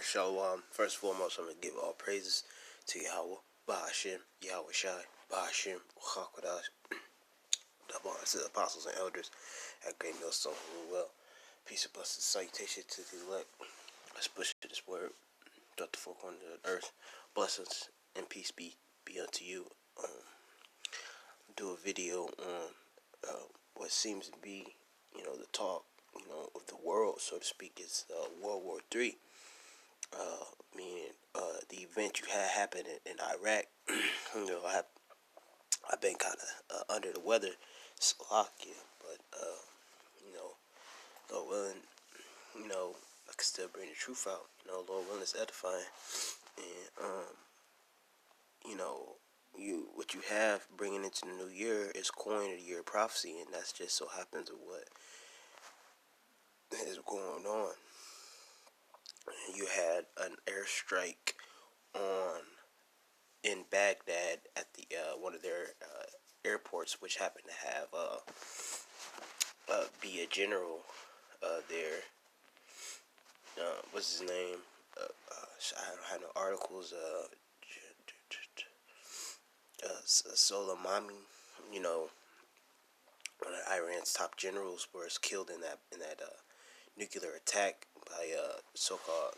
Shalom. First and foremost, I'm going to give all praises to Yahweh, Bahashim, Yahweh Shai, Bahashim, Chakwadash, the apostles and elders at Great Millstone who well. Peace and blessings, salutation to the elect. Let's push this word throughout the four corners of the earth. Blessings and peace be unto you. Do a video on what seems to be, the talk, of the world, so to speak, is World War III. Meaning the event you had happen in Iraq. I've been kind of under the weather, Slovakia, but Lord willing, I can still bring the truth out. Lord willing, is edifying, and what you have bringing into the new year is coin of the year prophecy, and that's just so happens of what is going on. You had an airstrike in Baghdad at the one of their airports, which happened to have be a general there. What's his name? I don't have no articles. Soleimani, one of Iran's top generals, was killed in that nuclear attack by so-called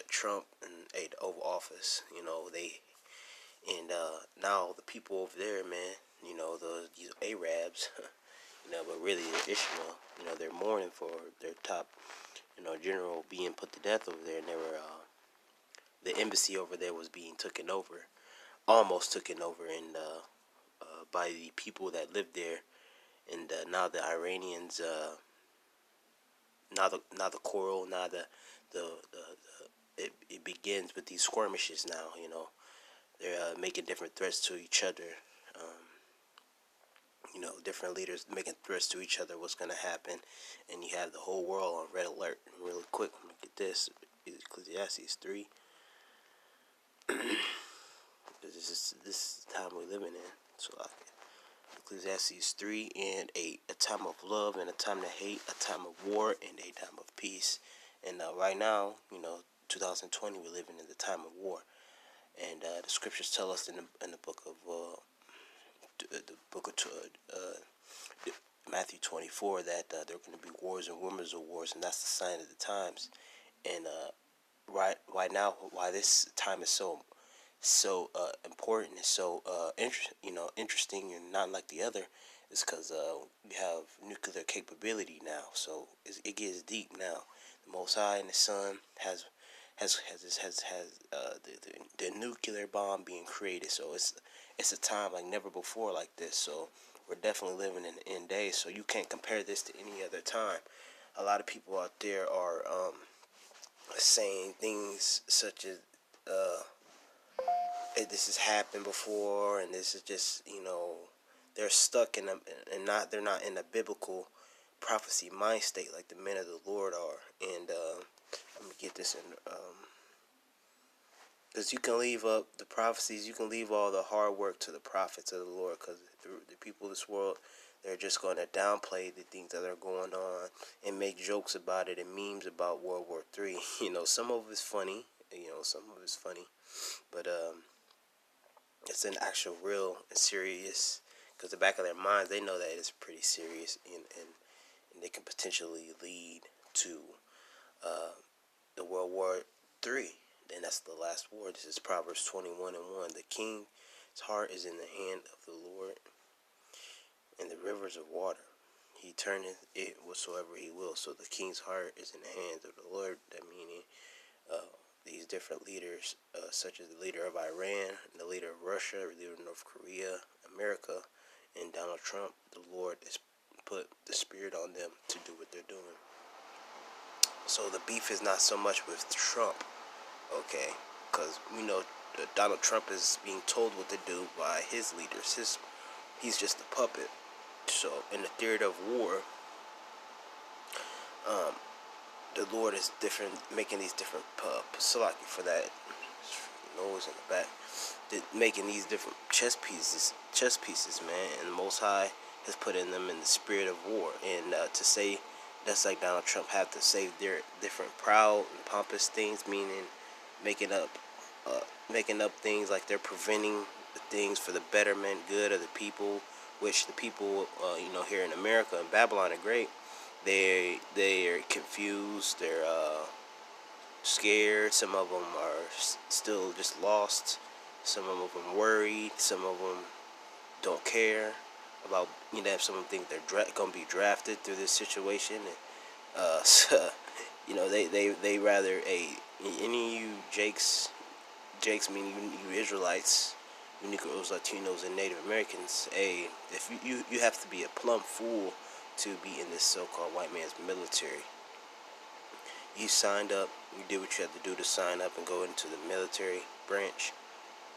Trump and the Oval Office. Now the people over there, man, these Arabs, but really they're Ishmael. They're mourning for their top, general being put to death over there, and they were the embassy over there was being almost taken over, and by the people that lived there, and now the Iranians, now the quarrel, now it begins with these skirmishes now. They're making different threats to each other. Different leaders making threats to each other. What's going to happen? And you have the whole world on red alert. And really quick, let me get this. Ecclesiastes 3. This is the time we're living in. So Ecclesiastes 3 and 8. A time of love and a time to hate. A time of war and a time of peace. And right now, 2020, we're living in the time of war. And the scriptures tell us in the book of Matthew 24 that there are going to be wars and rumors of wars, and that's the sign of the times. And right now, why this time is so important and so interesting and not like the other, is because we have nuclear capability now. So it gets deep now. The Most High and the Son has the nuclear bomb being created. So it's a time like never before like this. So we're definitely living in the end days. So you can't compare this to any other time. A lot of people out there are saying things such as this has happened before, and this is just they're stuck in they're not in a biblical prophecy mind state like the men of the Lord are. And let me get this in, because you can leave up the prophecies, you can leave all the hard work to the prophets of the Lord, because the people of this world, they're just going to downplay the things that are going on and make jokes about it and memes about World War III. Some of it's funny, but it's an actual real and serious, because the back of their minds, they know that it's pretty serious, and they can potentially lead to the World War III. And that's the last war. This is Proverbs 21:1. The king's heart is in the hand of the Lord, and the rivers of water, he turneth it whatsoever he will. So the king's heart is in the hands of the Lord. That meaning these different leaders, such as the leader of Iran, the leader of Russia, the leader of North Korea, America, and Donald Trump, the Lord has put the spirit on them to do what they're doing. So the beef is not so much with Trump, okay? Because we know that Donald Trump is being told what to do by his leaders. He's just a puppet. So in the theater of war, the Lord is making these different Salaki for that noise in the back. Making these different chess pieces, man. And the Most High has put in them in the spirit of war. And to say That's like Donald Trump have to say their different proud and pompous things, meaning making up, uh, making up things like they're preventing the things for the betterment, good of the people, which the people, here in America and Babylon are great. They are confused. They're scared. Some of them are still just lost. Some of them worried. Some of them don't care about, some of them think they're gonna be drafted through this situation, and so, they rather any of you Jakes meaning you Israelites, you Negroes, Latinos, and Native Americans. If you have to be a plumb fool to be in this so-called white man's military. You signed up. You did what you had to do to sign up and go into the military branch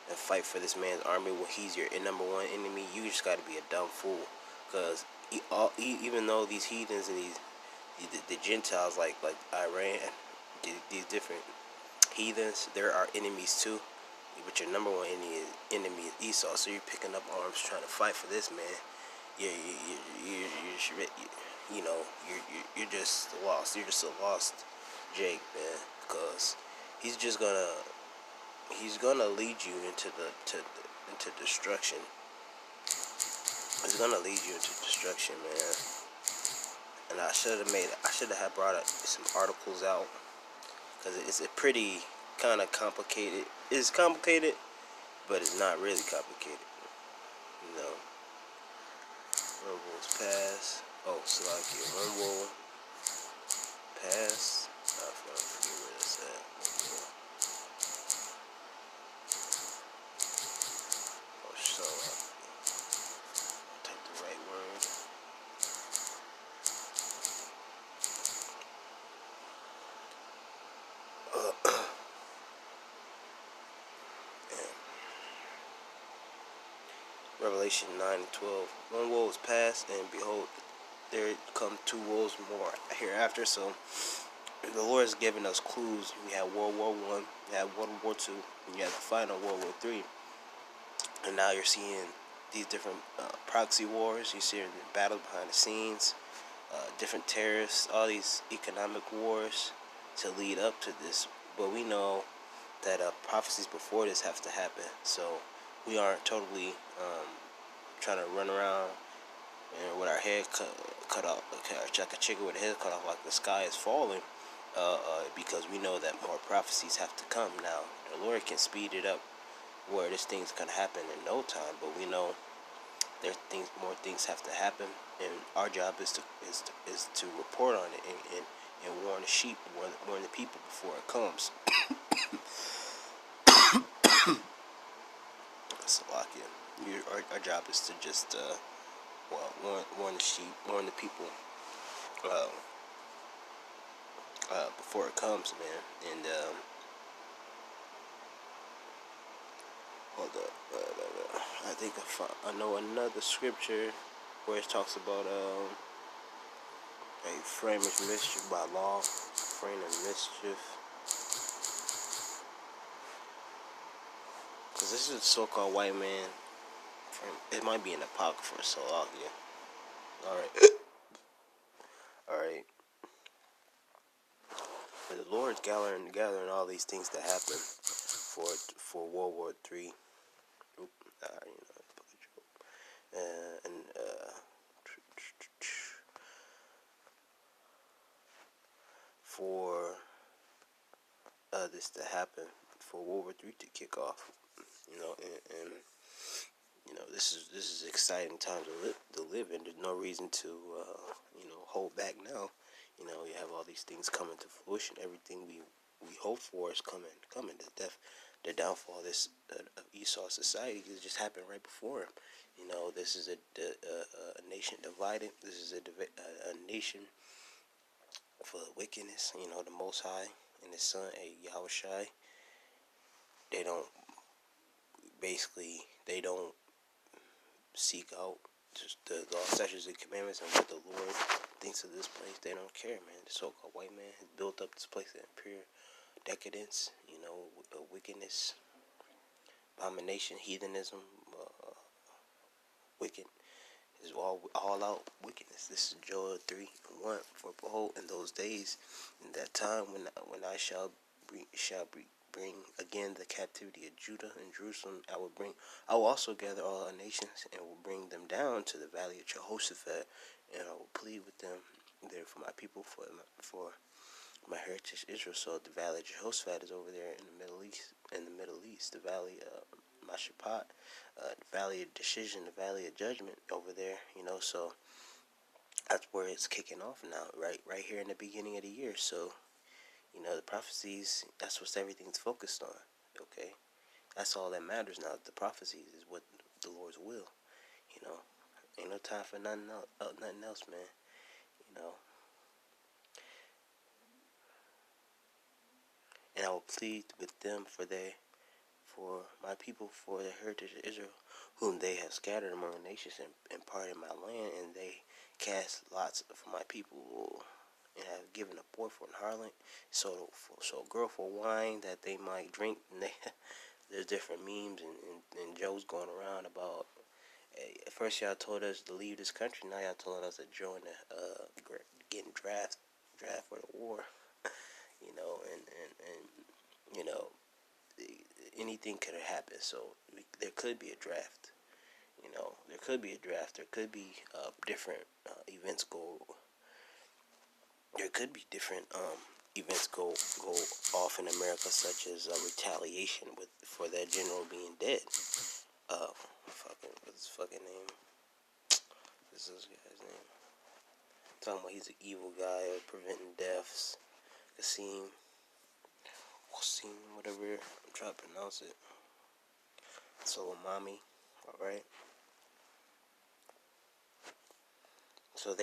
and fight for this man's army when he's your number one enemy. You just got to be a dumb fool, because even though these heathens and the Gentiles like Iran, these different heathens, there are enemies too. But your number one enemy is Esau. So you're picking up arms trying to fight for this man. You're just lost. You're just a lost Jake, man, because he's gonna lead you into destruction. He's gonna lead you into destruction, man. And I should have brought some articles out, because it's a pretty kind of complicated. It's complicated, but it's not really complicated. One wolf's pass. Oh, Salakia. One wolf pass. I forget where that's at. Oh, so take the right word. Revelation 9 and 12. One woe is past, and behold, there come 2 woes more hereafter. So the Lord has given us clues. We had World War I, we had World War II, and you had the final World War III. And now you're seeing these different proxy wars. You're seeing the battle behind the scenes, different terrorists, all these economic wars to lead up to this. But we know that prophecies before this have to happen. So we aren't totally trying to run around with our head cut off, like a chicken with a head cut off, like the sky is falling, because we know that more prophecies have to come. Now, the Lord can speed it up where this thing's gonna happen in no time, but we know more things have to happen, and our job is to report on it and warn the sheep, warn the people before it comes. Salakia. Our job is to just warn the sheep, warn the people before it comes, man. And hold up, I think I know another scripture where it talks about a frame of mischief by law, frame of mischief. Because this is a so-called white man. It might be an apocrypha, so Alright. Alright. But the Lord's gathering all these things to happen for World War III. For this to happen, for World War III to kick off, and this is exciting time to live in. There's no reason to hold back now. You have all these things coming to fruition. Everything we hope for is coming. The downfall of this of Esau society has just happened right before him. This is a nation divided. This is a nation full of wickedness. The Most High and His Son, Yahushai. They don't seek out just the law, statutes, and commandments and what the Lord thinks of this place. They don't care, man. The so-called white man has built up this place in pure decadence, wickedness, abomination, heathenism, wicked. It's all out wickedness. This is Joel 3:1. For behold, in those days, in that time when I bring again the captivity of Judah and Jerusalem, I will also gather all our nations and will bring them down to the valley of Jehoshaphat, and I will plead with them there for my people, for my heritage Israel. So the valley of Jehoshaphat is over there in the Middle East. The valley of Mashaphat, the valley of decision, the valley of judgment over there. So that's where it's kicking off now, right here in the beginning of the year. So the prophecies. That's what everything's focused on. Okay, that's all that matters now. The prophecies is what the Lord's will. You know, ain't no time for nothing else, man. You know, and I will plead with them for my people, for the heritage of Israel, whom they have scattered among the nations and parted my land, and they cast lots for my people, and have given a boy for an harlot, so a girl for wine that they might drink. And there's different memes and jokes going around about. Hey, at first y'all told us to leave this country, now y'all telling us to join the getting draft for the war. And you know anything could have happened. So there could be a draft. There could be a draft. There could be different events go. There could be different events go off in America, such as retaliation for that general being dead. What's his fucking name? This is this guy's name. I'm talking about he's an evil guy preventing deaths. Qasim, whatever I'm trying to pronounce it. Soleimani, alright? So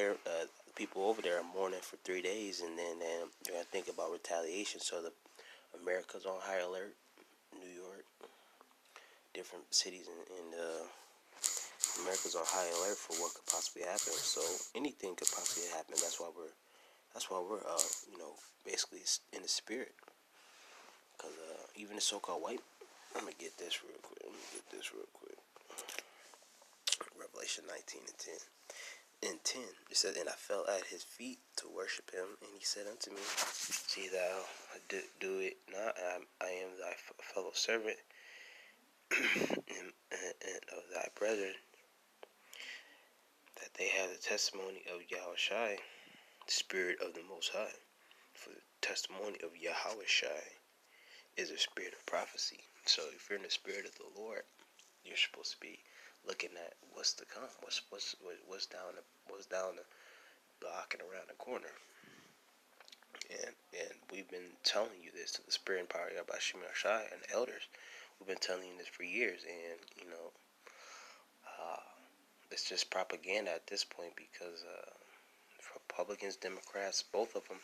people over there are mourning for 3 days, and then they're going to think about retaliation. So America's on high alert, New York, different cities in America's on high alert for what could possibly happen. So anything could possibly happen. That's why we're basically in the spirit. Because even the so-called white, I'm going to get this real quick. Revelation 19:10. It says, and I fell at his feet to worship him, and he said unto me, see thou do it not. I am thy fellow servant and of thy brethren, that they have the testimony of Yahushai, the Spirit of the Most High. For the testimony of Yahushai is a spirit of prophecy. So if you're in the spirit of the Lord, you're supposed to be looking at what's to come, what's down the block and around the corner. And we've been telling you this to the spirit and power of Yahweh Shai and the elders. We've been telling you this for years, and it's just propaganda at this point, because Republicans, Democrats, both of them.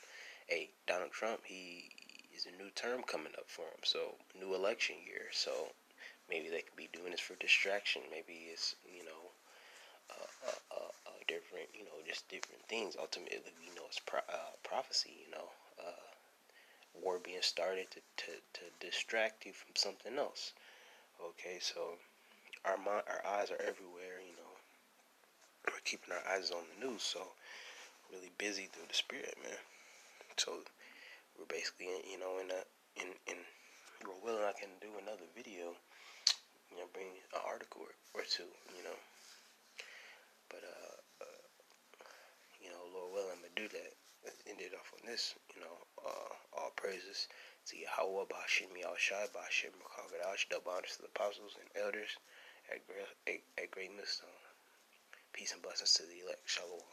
Hey, Donald Trump, he is a new term coming up for him, so new election year. So maybe they could be doing this for distraction. Maybe it's different, just different things. Ultimately, it's prophecy. War being started to distract you from something else. Okay, so our eyes are everywhere. We're keeping our eyes on the news, so really busy through the spirit, man. So we're basically, in we're willing, I can do another video, bring an article or two, but Lord willing, I'm gonna do that. Let's end it off on this, all praises to Yahweh, Bashim Yahushai, Bashim Makavadash, double honors to the apostles and elders at great millstone. Peace and blessings to the elect. Shalom.